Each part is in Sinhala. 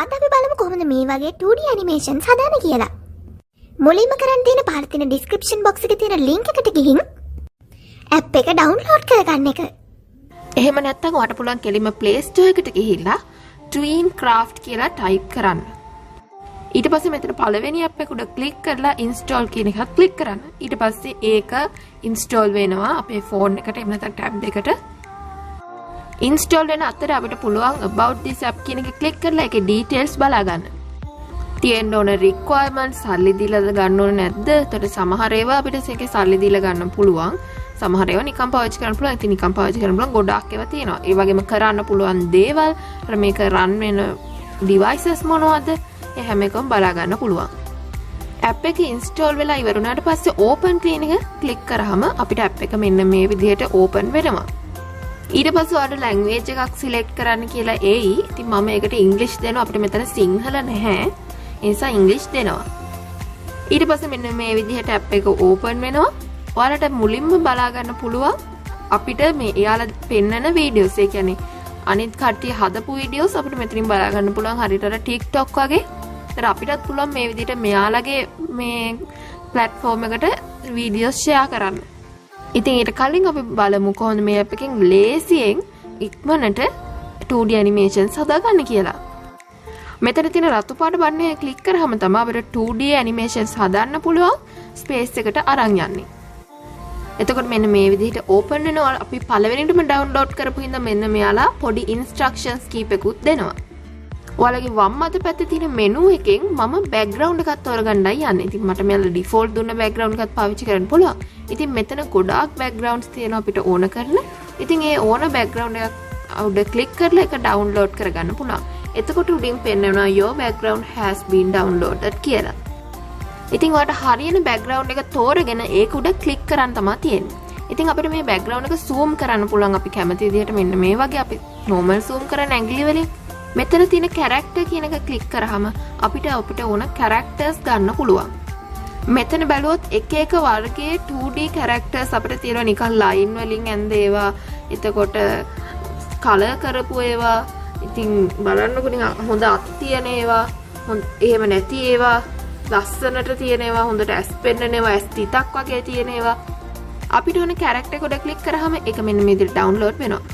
අද අපි බලමු කොහොමද මේ වගේ 2D animations හදාන්නේ කියලා. මුලින්ම කරන්න තියෙන පහළ තියෙන description box එකේ තියෙන link එකට ගිහින් app එක download කරගන්න එක. එහෙම නැත්නම් ඔයාලට පුළුවන් කෙලින්ම Play Store එකට ගිහිල්ලා Tweencraft කියලා type කරන්න. ඊට පස්සේ මෙතන පළවෙනි app එක උඩ click කරලා install කියන එකත් click කරන්න. ඊට පස්සේ ඒක install වෙනවා අපේ phone එකට එහෙම නැත්නම් tab එකට. install වෙන අතර අපිට පුළුවන් about this app කියන එක click කරලා ඒකේ details බලා ගන්න. තියෙන්න ඕන requirements සල්ලි දීලාද ගන්න ඕන නැද්ද? එතකොට සමහර ඒවා අපිට ඒකේ සල්ලි දීලා ගන්න පුළුවන්. සමහර ඒවා නිකන් පාවිච්චි කරන්න පුළුවන්. ඉතින් නිකන් පාවිච්චි කරන්න පුළුවන් ගොඩක් ඒවා තියෙනවා. ඒ වගේම කරන්න පුළුවන් දේවල් අර මේක run වෙන devices මොනවද? ඒ හැම එකම බලා ගන්න පුළුවන්. app එක install වෙලා ඉවර වුණාට පස්සේ open කියන එක click කරාම අපිට app එක මෙන්න මේ විදිහට open වෙනවා. ඊට පස්සේ ඔයාලට language එකක් select කරන්න කියලා එයි. ඉතින් මම ඒකට English දෙනවා. අපිට මෙතන සිංහල නැහැ. ඒ නිසා English දෙනවා. ඊට පස්සේ මෙන්න මේ විදිහට app එක open වෙනවා. ඔයාලට මුලින්ම බලා ගන්න පුළුවන් අපිට මේ එයාලා පෙන්නන videos. ඒ කියන්නේ අනිත් කට්ටිය හදපු videos අපිට මෙතනින් බලා ගන්න පුළුවන් හරියට අර TikTok වගේ. ඒතර අපිටත් පුළුවන් මේ විදිහට මෙයාලගේ මේ platform එකට videos share කරන්න. ඉතින් ඊට කලින් අපි බලමු කොහොමද මේ app එකෙන් ලේසියෙන් ඉක්මනට 2D animations හදාගන්න කියලා. මෙතන තියෙන රතු පාට බටන් එක ක්ලික් කරාම තමයි අපිට 2D animations හදන්න පුළුවන් space එකට අරන් යන්නේ. එතකොට මෙන්න මේ විදිහට open වෙනවා. අපි පළවෙනිටම download කරපු හින්දා මෙන්න මෙයාලා පොඩි instructions කීපෙකුත් දෙනවා. ඔයාලගේ වම් අත පැත්තේ තියෙන menu එකෙන් මම background එකක් තෝරගන්නයි යන්නේ. ඉතින් මට මෙයාලා default දුන්න background එකක් පාවිච්චි කරන්න පුළුවන්. ඉතින් මෙතන ගොඩාක් backgrounds තියෙනවා අපිට ඕන කරන. ඉතින් ඒ ඕන background එකක් උඩ click කරලා ඒක download කරගන්න පුළුවන්. එතකොට උඩින් පෙන්නනවා your background has been downloaded කියලා. ඉතින් ඔයාලට හරියන background එක තෝරගෙන ඒක උඩ click කරන් තමයි තියෙන්නේ. ඉතින් අපිට මේ background එක zoom කරන්න පුළුවන් අපි කැමති විදිහට මෙන්න මේ වගේ අපි normal zoom කරන ඇඟිලි වලින්. මෙතන තියෙන character කියන එක click කරාම අපිට ඕන characters ගන්න පුළුවන්. මෙතන බැලුවොත් එක එක වර්ගයේ 2D characters අපිට තියෙනවා නිකන් line වලින් ඇඳ ඒවා. එතකොට color කරපු ඒවා. ඉතින් බලන්නකො නිකන් හොඳ අත් තියෙන ඒවා. එහෙම නැති ඒවා. ලස්සනට තියෙන ඒවා හොඳට ඇස් පෙන්නන ඒවා ඇස් තිතක් වගේ තියෙන ඒවා අපිට ඕන කැරක්ටර් එක උඩ ක්ලික් කරාම ඒක මෙන්න මේ විදිහට ඩවුන්ලෝඩ් වෙනවා.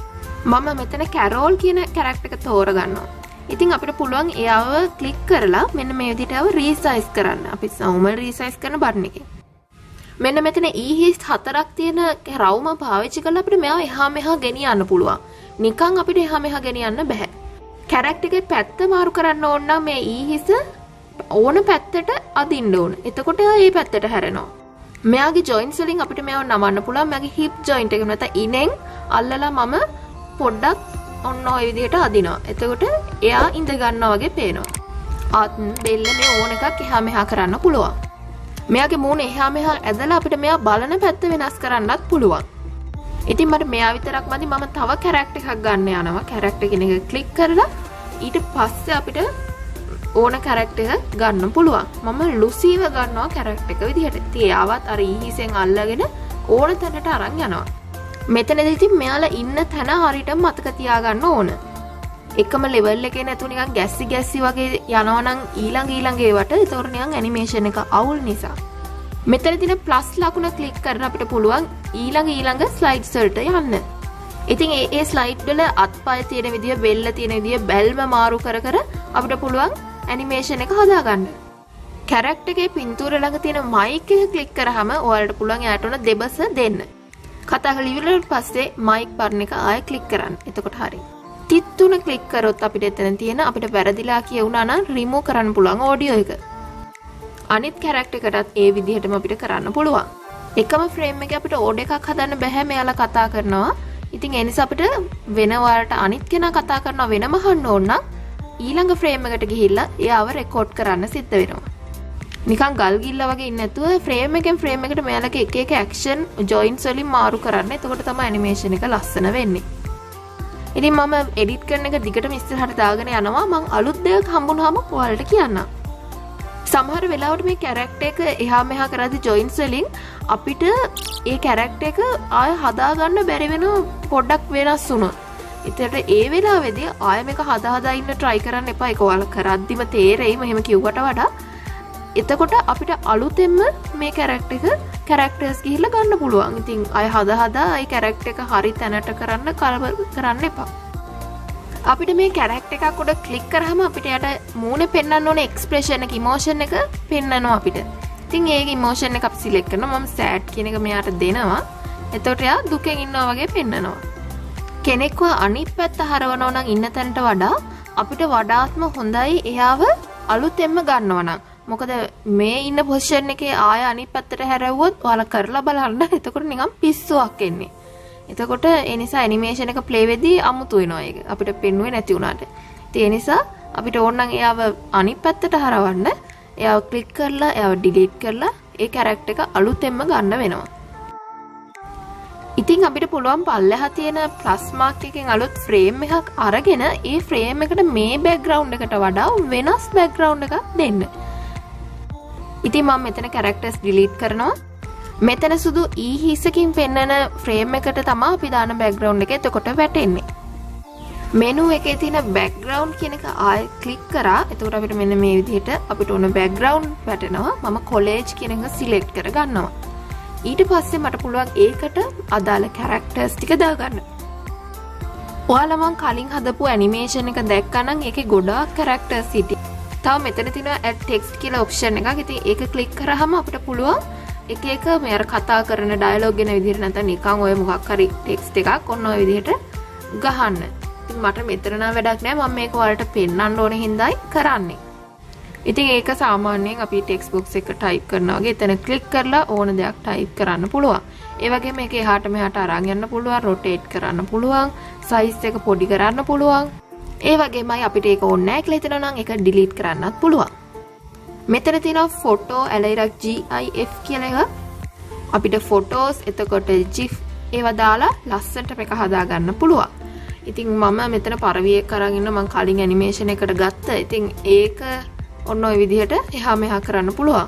මම මෙතන කැරෝල් කියන කැරක්ටර් එක තෝරගන්නවා. ඉතින් අපිට පුළුවන් එයාව ක්ලික් කරලා මෙන්න මේ විදිහට ආව රීසයිස් කරන්න. අපි normal රීසයිස් කරන බටන් එකේ. මෙන්න මෙතන e-his 4ක් තියෙන රවුම පාවිච්චි කරලා අපිට මෙයාව එහා මෙහා ගෙනියන්න පුළුවන්. නිකන් අපිට එහා මෙහා ගෙනියන්න බෑ. කැරක්ටර් එකේ පැත්ත මාරු කරන්න ඕන නම් මේ e-his ඕන පැත්තට අදින්න ඕන. එතකොට ඒ පැත්තට හැරෙනවා. මෙයාගේ joints වලින් අපිට මේව නමන්න පුළුවන්. මෙයාගේ hip joint එක නැත්නම් ඉනෙන් අල්ලලා මම පොඩ්ඩක් ඔන්න ඔය විදිහට අදිනවා. එතකොට එයා ඉඳ ගන්නවා වගේ පේනවා. අත් දෙල්ල මේ ඕන එකක් එහා මෙහා කරන්න පුළුවන්. මෙයාගේ මූණ එහා මෙහා ඇදලා අපිට මෙයා බලන පැත්ත වෙනස් කරන්නත් පුළුවන්. ඉතින් මට මෙයා විතරක් මදි. මම තව කැරක්ටර් එකක් ගන්න යනවා. කැරක්ටර් කියන එක ක්ලික් කරලා ඊට පස්සේ අපිට ඕන කැරක්ටර් එක ගන්න පුළුවන්. මම ලුසිව ගන්නවා කැරක්ටර් එක විදිහට. ඉතින් එයාවත් අර ඊහිසෙන් අල්ලගෙන ඕන තැනට අරන් යනවා. මෙතනදී ඉතින් මෙයාලා ඉන්න තැන හරියටම මතක තියාගන්න ඕන. එකම ලෙවල් එකේ නැතුව නිකන් ගැස්සි වගේ යනවා නම් ඊළඟ ඒවට ඒතොර නිකන් ඇනිමේෂන් එක අවුල් නිසා. මෙතන තියෙන ප්ලස් ලකුණ ක්ලික් කරලා අපිට පුළුවන් ඊළඟ ස්ලයිඩ්ස් වලට යන්න. ඉතින් ඒ ස්ලයිඩ් වල අත්පය තියෙන විදිය, බෙල්ල තියෙන විදිය, බැල්ම මාරු කර අපිට පුළුවන් ඇනිමේෂන් එක හදාගන්න. කැරක්ටර් එකේ පින්තූර ළඟ තියෙන මයික් එක ක්ලික් කරාම ඔයාලට පුළුවන් යාට උන දෙබස දෙන්න. කතා කරලා ඉවරලා පස්සේ මයික් බටන් එක ආයෙ ක්ලික් කරන්න. එතකොට හරි. තිත් තුන ක්ලික් කරොත් අපිට එතන තියෙන අපිට වැරදිලා කියුණා නම් රිමූව් කරන්න පුළුවන් ඔඩියෝ එක. අනිත් කැරක්ටර් එකටත් ඒ විදිහටම අපිට කරන්න පුළුවන්. එකම ෆ්‍රේම් එකේ අපිට ඕඩ් එකක් හදන්න බෑ. මෙයාලා කතා කරනවා. ඉතින් ඒ නිසා අපිට වෙන වලට අනිත් කෙනා කතා කරනවා වෙනම අහන්න ඕන නම් ඊළඟ ෆ්‍රේම් එකට ගිහිල්ලා එයාව රෙකෝඩ් කරන්න සිද්ධ වෙනවා. නිකන් ගල් ගිල්ල වගේ ඉන්නේ නැතුව ෆ්‍රේම් එකෙන් ෆ්‍රේම් එකට මෙයාලගේ එක එක ඇක්ෂන් ජොයින්ට්ස් වලින් මාරු කරන්න. එතකොට තමයි ඇනිමේෂන් එක ලස්සන වෙන්නේ. ඉතින් මම එඩිට් කරන එක දිගටම ඉස්සරහට දාගෙන යනවා. මම අලුත් දෙයක් හම්බුනහම ඔයාලට කියන්නම්. සමහර වෙලාවට මේ කැරක්ටර් එක එහා මෙහා කරද්දි ජොයින්ට්ස් වලින් අපිට ඒ කැරක්ටර් එක ආය හදාගන්න බැරි වෙන පොඩ්ඩක් වෙනස් වුණොත්. ඒතර ඒ වෙලාවේදී ආයෙ මේක හදා ඉන්න try කරන්න එපා. ඒක ඔයාලා කරද්දිම තේරෙයි මෙහෙම කිව්වට වඩා. එතකොට අපිට අලුතෙන්ම මේ කැරක්ටර්ස් ගිහිල්ලා ගන්න පුළුවන්. ඉතින් අය හදා ඒ කැරක්ටර් එක හරි තැනට කරන්න කලබල කරන්න එපා. අපිට මේ කැරක්ටර් එකක් උඩ ක්ලික් කරාම අපිට යට මූණේ පෙන්වන්න ඕන එක්ස්ප්‍රෙෂන් එක ඉමෝෂන් එක පෙන්වනවා අපිට. ඉතින් ඒක ඉමෝෂන් එක අපි සිලෙක්ට් කරනවා. මම සෑඩ් කියන එක මෙයාට දෙනවා. එතකොට එයා දුකෙන් ඉන්නවා වගේ පෙන්වනවා. කෙනෙක්ව අනිත් පැත්ත හරවනවා නම් ඉන්න තැනට වඩා අපිට වඩාත්ම හොඳයි එයාව අලුතෙන්ම ගන්නවා නම්. මොකද මේ ඉන්න පොසිෂන් එකේ ආය අනිත් පැත්තට හැරෙව්වොත් ඔයාලා කරලා බලන්න. එතකොට නිකන් පිස්සුවක් එන්නේ. එතකොට ඒ නිසා ඇනිමේෂන් එක ප්ලේ වෙද්දී අමුතු වෙනවා ඒක. අපිට පෙන්නුවේ නැති වුණාට. ඉතින් ඒ නිසා අපිට ඕන නම් එයාව අනිත් පැත්තට හරවන්න. එයාව ක්ලික් කරලා එයාව ඩිලීට් කරලා ඒ කැරක්ටර් එක අලුතෙන්ම ගන්න වෙනවා. ඉතින් අපිට පුළුවන් පල්ලෙහා තියෙන ප්ලස් මාක් එකෙන් අලුත් ෆ්‍රේම් එකක් අරගෙන ඒ ෆ්‍රේම් එකට මේ බෑග්ග්‍රවුන්ඩ් එකට වඩා වෙනස් බෑග්ග්‍රවුන්ඩ් එකක් දෙන්න. ඉතින් මම මෙතන කැරක්ටර්ස් ඩිලීට් කරනවා. මෙතන සුදු හිසකින් පෙන්නන ෆ්‍රේම් එකට තමයි අපි දාන බෑග්ග්‍රවුන්ඩ් එක එතකොට වැටෙන්නේ. මෙනු එකේ තියෙන බෑග්ග්‍රවුන්ඩ් කියන එක ආයෙ ක්ලික් කරා. එතකොට අපිට මෙන්න මේ විදිහට අපිට ඕන බෑග්ග්‍රවුන්ඩ් වැටෙනවා. මම කොලේජ් කියන එක සිලෙක්ට් කර ගන්නවා. ඊට පස්සේ මට පුළුවන් ඒකට අදාළ කැරක්ටර්ස් ටික දාගන්න. ඔයාලා මං කලින් හදපු ඇනිමේෂන් එක දැක්කනම් ඒකේ ගොඩාක් කැරක්ටර්ස් හිටියා. තව මෙතන තියෙනවා add text කියලා ඔප්ෂන් එකක්. ඉතින් ඒක ක්ලික් කරාම අපිට පුළුවන් එක එක මේ අර කතා කරන ඩයලොග් වෙන විදිහට නැත්නම් නිකන් ඔය මොකක් හරි ටෙක්ස්ට් එකක් ඔන්න ඔය විදිහට ගහන්න. ඉතින් මට මෙතන නම් වැඩක් නෑ. මම මේක ඔයාලට පෙන්නන්න ඕනේ හින්දායි කරන්නේ. ඉතින් ඒක සාමාන්‍යයෙන් අපි ටෙක්ස්ට් බොක්ස් එක ටයිප් කරනවා වගේ එතන ක්ලික් කරලා ඕන දෙයක් ටයිප් කරන්න පුළුවන්. ඒ වගේම මේක එහාට මෙහාට අරන් යන්න පුළුවන්, රොටේට් කරන්න පුළුවන්, සයිස් එක පොඩි කරන්න පුළුවන්. ඒ වගේමයි අපිට ඒක ඕනේ නැහැ කියලා හිතනවා නම් ඒක ඩිලීට් කරන්නත් පුළුවන්. මෙතන තියෙනවා ෆොටෝ ඇලයිරක් GIF කියලා එක. අපිට ෆොටෝස් එතකොට GIF ඒවා දාලා ලස්සනට මේක හදා ගන්න පුළුවන්. ඉතින් මම මෙතන පරවියක් කරන් ඉන්න මම කලින් ඇනිමේෂන් එකට ගත්තා. ඉතින් ඒක ඔන්න ඔය විදිහට එහා මෙහා කරන්න පුළුවන්.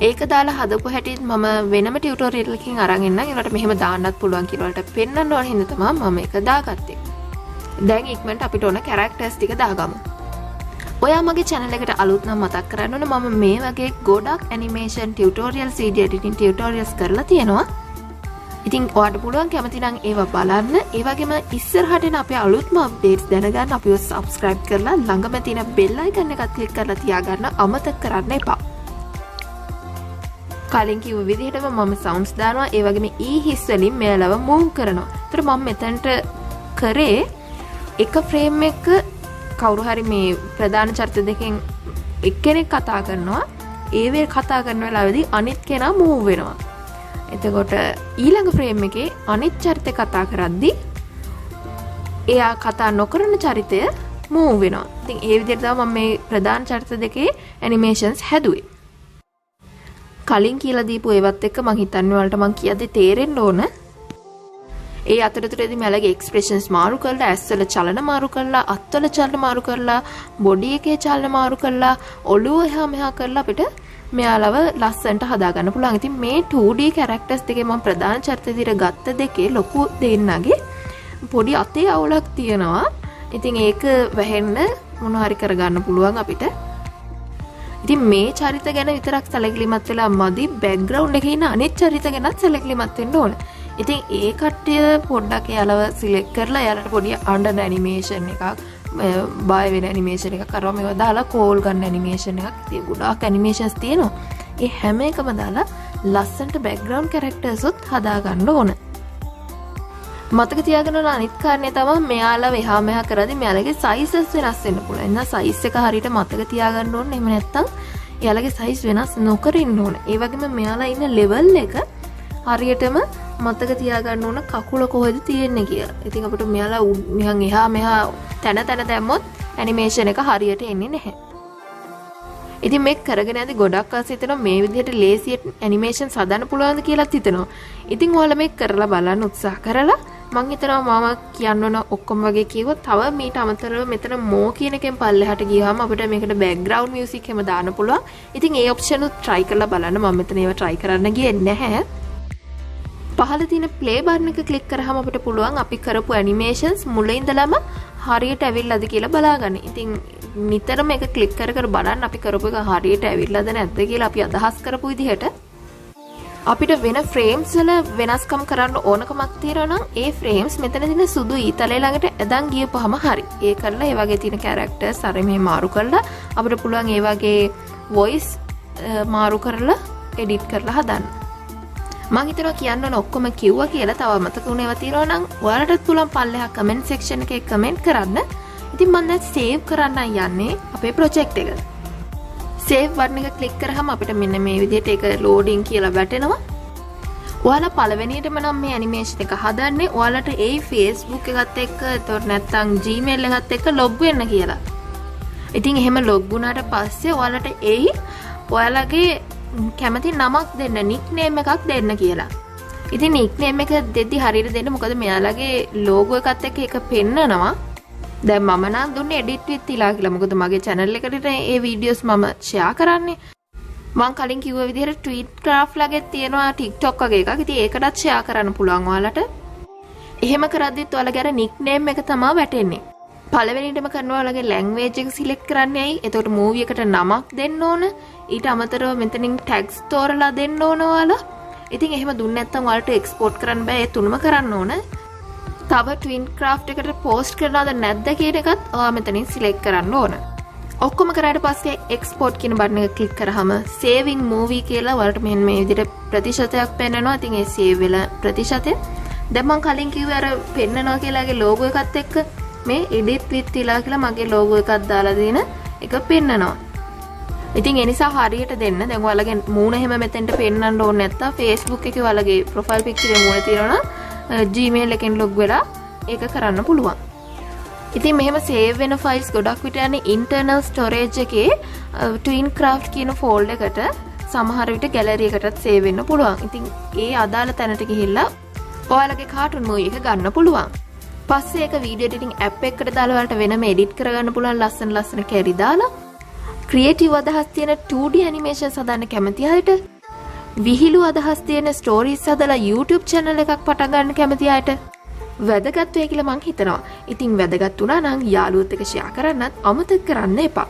ඒක දාලා හදපු හැටි මම වෙනම ටියුටෝරියල් එකකින් අරන් ඉන්නම්. ඒකට මෙහෙම දාන්නත් පුළුවන් කියලා වලට පෙන්වන්න ඕන හින්දා තමයි මම ඒක දාගත්තේ. දැන් ඉක්මනට අපිට ඕන කැරක්ටර්ස් ටික දාගමු. ඔයා මගේ channel එකට අලුත් නම් මතක් කරන්න ඕන මම මේ වගේ ගොඩක් animation tutorial CD editing tutorials කරලා තියෙනවා. ඉතින් ඔයාට පුළුවන් කැමති නම් ඒවා බලන්න. ඒ වගේම ඉස්සරහට එන අපේ අලුත්ම අප්ඩේට්ස් දැනගන්න අපිව subscribe කරලා ළඟම තියෙන bell icon එකත් click කරලා තියාගන්න අමතක කරන්න එපා. කලින් කිව්ව විදිහටම මම sounds දානවා. ඒ වගේම හිස් වලින් මෙයාලව move කරනවා. ඒතර මම මෙතනට කරේ එක ෆ්‍රේම් එක කවුරු හරි මේ ප්‍රධාන චරිත දෙකෙන් එක්කෙනෙක් කතා කරනවා. ඒ වේ කතා කරන වෙලාවේදී අනිත් කෙනා move වෙනවා. එතකොට ඊළඟ ෆ්‍රේම් එකේ අනිත් චරිතය කතා කරද්දී එයා කතා නොකරන චරිතය move වෙනවා. ඉතින් ඒ විදිහට තමයි මම මේ ප්‍රධාන චරිත දෙකේ ඇනිමේෂන්ස් හැදුවේ. කලින් කියලා දීපු ඒවත් එක්ක මං හිතන්නේ ඔයාලට මං කියද්දි තේරෙන්න ඕන. ඒ අතරතුරේදී මලගේ එක්ස්ප්‍රෙෂන්ස් මාරු කරලා, ඇස්වල චලන මාරු කරලා, අත්වල චලන මාරු කරලා, බොඩි එකේ චලන මාරු කරලා, ඔළුව එහා මෙහා කරලා අපිට මෙයාලව ලස්සනට හදා ගන්න පුළුවන්. ඉතින් මේ 2D කැරක්ටර්ස් දෙකේ මම ප්‍රධාන චරිත විදිහට ගත්ත දෙකේ ලොකු දෙන්නගේ පොඩි අතේ අවුලක් තියෙනවා. ඉතින් ඒක වැහෙන්න මොන හරි කරගන්න පුළුවන් අපිට. ඉතින් මේ චරිත ගැන විතරක් සැලකිලිමත් වෙලා මදි බෑග්ග්‍රවුන්ඩ් එකේ ඉන්න අනිත් චරිත ගැනත් සැලකිලිමත් වෙන්න ඕන. ඉතින් ඒ කට්ටිය පොඩ්ඩක් එයාලව සිලෙක්ට් කරලා එයාලට පොඩි අඬන ඇනිමේෂන් එකක්, බය වෙන ඇනිමේෂන් එකක් කරවම ඒවා දාලා කෝල් ගන්න ඇනිමේෂන් එකක්. ඉතින් ගොඩාක් ඇනිමේෂන්ස් තියෙනවා. ඒ හැම එකම දාලා ලස්සනට බෑග්ග්‍රවුන්ඩ් කැරක්ටර්ස් උත් හදා ගන්න ඕන. මතක තියාගන්න ඕන අනිත් කාරණේ තමයි මෙයාලා එහා මෙහා කරද්දී මෙයාලගේ සයිසස් වෙනස් වෙන්න පුළුවන්. එහෙනම් සයිස් එක හරියට මතක තියාගන්න ඕනේ. එහෙම නැත්නම් එයාලගේ සයිස් වෙනස් නොකර ඉන්න ඕනේ. ඒ වගේම මෙයාලා ඉන්න ලෙවල් එක හරියටම මතක තියාගන්න ඕන කකුල කොහෙද තියෙන්නේ කියලා. ඉතින් අපිට මෙයාලා නිකන් එහා මෙහා තැන තැන දැම්මොත් ඇනිමේෂන් එක හරියට එන්නේ නැහැ. ඉතින් මේක කරගෙන යද්දි ගොඩක් අය හිතනවා මේ විදිහට ලේසියට ඇනිමේෂන් හදන්න පුළුවන්ද කියලාත් හිතනවා. ඉතින් ඔයාලා මේක කරලා බලන්න උත්සාහ කරලා මම හිතනවා මම කියන්න ඕන ඔක්කොම වගේ කිව්වොත් තව මීට අමතරව මෙතන මෝ කියන එකෙන් පල්ලෙහාට ගියාම අපිට මේකට බෑග්ග්‍රවුන්ඩ් මියුසික් හැම දාන්න පුළුවන්. ඉතින් ඒ ඔප්ෂන් උත් try කරලා බලන්න. මම මෙතන ඒවා try කරන්න ගියේ නැහැ. පහළ තියෙන play button එක click කරාම අපිට පුළුවන් අපි කරපු animations මුලින් ඉඳලම හරියට ඇවිල්ලාද කියලා බලාගන්න. ඉතින් නිතරම මේක click කර කර බලන්න අපි කරපු එක හරියට ඇවිල්ලාද නැද්ද කියලා අපි අදහස් කරපු විදිහට අපිට වෙන frames වල වෙනස්කම් කරන්න ඕනකමක් තියෙනවා නම් ඒ frames මෙතන තියෙන සුදු ඊතලයේ ළඟට ඇදන් ගියපුවාම හරි. ඒ කරලා ඒ වගේ තියෙන characters අර මේ මාරු කරලා අපිට පුළුවන් ඒ වගේ voice මාරු කරලා edit කරලා හදන්න. මම හිතනවා කියන්න ඕන ඔක්කොම කිව්වා කියලා. තව මතක වුණ ඒවා තියෙනවා නම් ඔයාලටත් පුළුවන් පල්ලෙහා comment section එකේ comment කරන්න. ඉතින් මම දැන් save කරන්න යන්නේ අපේ project එක. save button එක click කරාම අපිට මෙන්න මේ විදිහට ඒක loading කියලා වැටෙනවා. ඔයාලා පළවෙනියටම නම් මේ animation එක හදන්නේ ඔයාලට ඒ Facebook එකත් එක්ක එතකොට නැත්නම් Gmail එකත් එක්ක log වෙන්න කියලා. ඉතින් එහෙම log වුණාට පස්සේ ඔයාලට ඔයාලගේ කැමති නමක් දෙන්න nickname එකක් දෙන්න කියලා. ඉතින් nickname එක දෙද්දි හරියට දෙන්න මොකද මෙයාලගේ logo එකත් එක්ක ඒක පෙන්නනවා. දැන් මම නම් දුන්නේ edit with thila කියලා. මොකද මගේ channel එකට ඒ videos මම share කරන්නේ. මම කලින් කිව්ව විදිහට Tweencraft ලගේ තියෙනවා TikTok වගේ එකක්. ඉතින් ඒකටත් share කරන්න පුළුවන් ඔයාලට. එහෙම කරද්දිත් ඔයාලගේ අර nickname එක තමයි වැටෙන්නේ. පළවෙනිටම කරනවා ඔයාලගේ language එක select කරන්නේ ඇයි? එතකොට movie එකට නමක් දෙන්න ඕන. ඊට අමතරව මෙතනින් tags තෝරලා දෙන්න ඕන ඔයාලා. ඉතින් එහෙම දුන්නේ නැත්නම් ඔයාලට export කරන්න බෑ. ඒ තුනම කරන්න ඕන. තව Tweencraft එකට post කරනවද නැද්ද කියන එකත් ඔයා මෙතනින් select කරන්න ඕන. ඔක්කොම කරාට පස්සේ export කියන button එක click කරාම saving movie කියලා ඔයාලට මෙන්න මේ විදිහට ප්‍රතිශතයක් පෙන්නනවා. ඉතින් ඒ save වෙලා ප්‍රතිශතය දැන් මම කලින් කිව්වේ අර පෙන්නනවා කියලාගේ logo එකත් එක්ක මේ edit with thila කියලා මගේ logo එකක් දාලා දෙන එක පෙන්නනවා. ඉතින් ඒ නිසා හරියට දෙන්න. දැන් ඔයාලගේ මූණ එහෙම මෙතෙන්ට පෙන්නන්න ඕනේ නැත්තම් Facebook එකේ ඔයාලගේ profile picture එක මූණ තියනවා නම් Gmail එකෙන් log වෙලා ඒක කරන්න පුළුවන්. ඉතින් මෙහෙම save වෙන files ගොඩක් විට යන්නේ internal storage එකේ Tweencraft කියන folder එකට සමහර විට gallery එකටත් save වෙන්න පුළුවන්. ඉතින් ඒ අදාළ තැනට ගිහිල්ලා ඔයාලගේ cartoon movie එක ගන්න පුළුවන්. පස්සේ ඒක video editing app එකකට දාලා ඔයාලට වෙනම edit කරගන්න පුළුවන් ලස්සන කැරි දාලා. creative අදහස් තියෙන 2D animations හදන්න කැමති අයට, විහිළු අදහස් තියෙන stories හදලා YouTube channel එකක් පටන් ගන්න කැමති අයට වැදගත් වෙයි කියලා මං හිතනවා. ඉතින් වැදගත් වුණා නම් යාළුවොත් එක්ක share කරන්නත් අමතක කරන්න එපා.